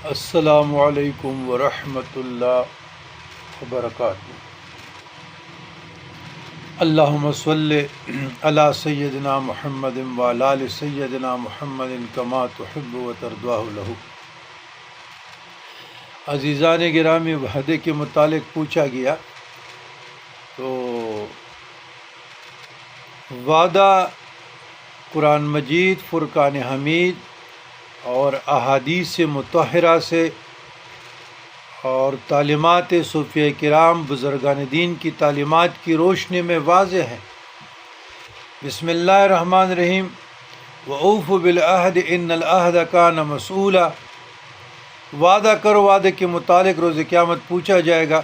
السلام علیکم ورحمۃ اللہ وبرکاتہ۔ اللہم صلی علی سیدنا محمد وعلی آل سیدنا محمد کما تحب و ترضى لہ۔ عزیزان گرامی، وعدے کے متعلق پوچھا گیا تو وعدہ قرآن مجید، فرقان حمید اور احادیث مطہرہ سے اور تعلیمات صوفیہ کرام بزرگان دین کی تعلیمات کی روشنی میں واضح ہے۔ بسم اللہ الرحمن الرحیم۔ وَأَوْفُوا بِالْعَهْدِ إِنَّ الْعَهْدَ كَانَ مَسْئُولًا۔ وعدہ کرو، وعدے کے متعلق روز قیامت پوچھا جائے گا۔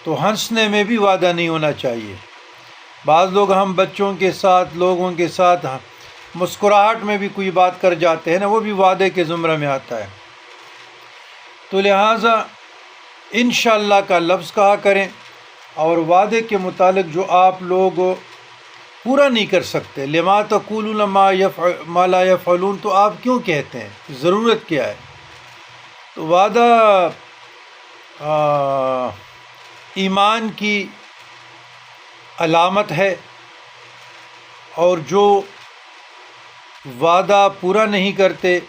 تو ہنسنے میں بھی وعدہ نہیں ہونا چاہیے۔ بعض لوگ ہم بچوں کے ساتھ، لوگوں کے ساتھ مسکراہٹ میں بھی کوئی بات کر جاتے ہیں نا، وہ بھی وعدے کے زمرے میں آتا ہے۔ تو لہٰذا انشاءاللہ کا لفظ کہا کریں، اور وعدے کے متعلق جو آپ لوگ پورا نہیں کر سکتے، لما تقولون ما لا یفعلون، تو آپ کیوں کہتے ہیں؟ ضرورت کیا ہے؟ تو وعدہ ایمان کی علامت ہے، اور جو وعدہ پورا نہیں کرتے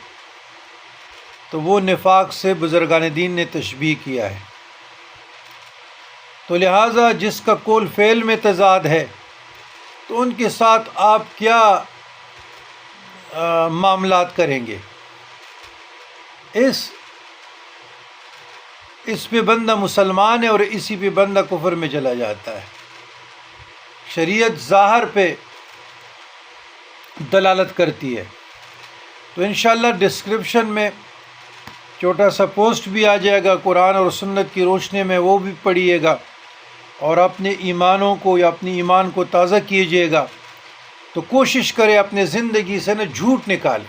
تو وہ نفاق سے بزرگان دین نے تشبیہ کیا ہے۔ تو لہٰذا جس کا قول فعل میں تضاد ہے تو ان کے ساتھ آپ کیا معاملات کریں گے؟ اس پہ بندہ مسلمان ہے اور اسی پہ بندہ کفر میں چلا جاتا ہے۔ شریعت ظاہر پہ دلالت کرتی ہے۔ تو انشاءاللہ ڈسکرپشن میں چھوٹا سا پوسٹ بھی آ جائے گا، قرآن اور سنت کی روشنی میں وہ بھی پڑھیے گا، اور اپنے ایمانوں کو یا اپنی ایمان کو تازہ کیجیے گا۔ تو کوشش کرے اپنے زندگی سے نا جھوٹ نکالے۔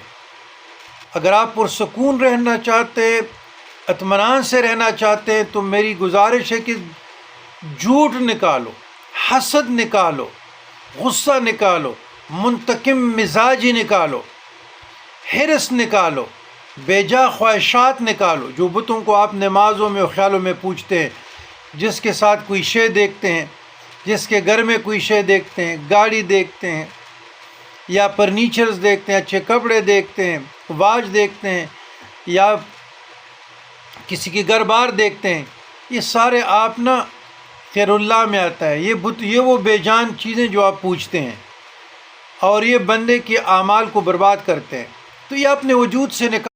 اگر آپ پرسکون رہنا چاہتے، اطمینان سے رہنا چاہتے ہیں، تو میری گزارش ہے کہ جھوٹ نکالو، حسد نکالو، غصہ نکالو، منتقم مزاجی نکالو، حرص نکالو، بے جا خواہشات نکالو۔ جو بتوں کو آپ نمازوں میں اور خیالوں میں پوجتے ہیں، جس کے ساتھ کوئی شے دیکھتے ہیں، جس کے گھر میں کوئی شے دیکھتے ہیں، گاڑی دیکھتے ہیں یا فرنیچرز دیکھتے ہیں، اچھے کپڑے دیکھتے ہیں، واچ دیکھتے ہیں، یا کسی کے گھر بار دیکھتے ہیں، یہ سارے آپ نا خیر اللہ میں آتا ہے۔ یہ وہ بے جان چیزیں جو آپ پوجتے ہیں، اور یہ بندے کے اعمال کو برباد کرتے ہیں۔ تو یہ اپنے وجود سے نکال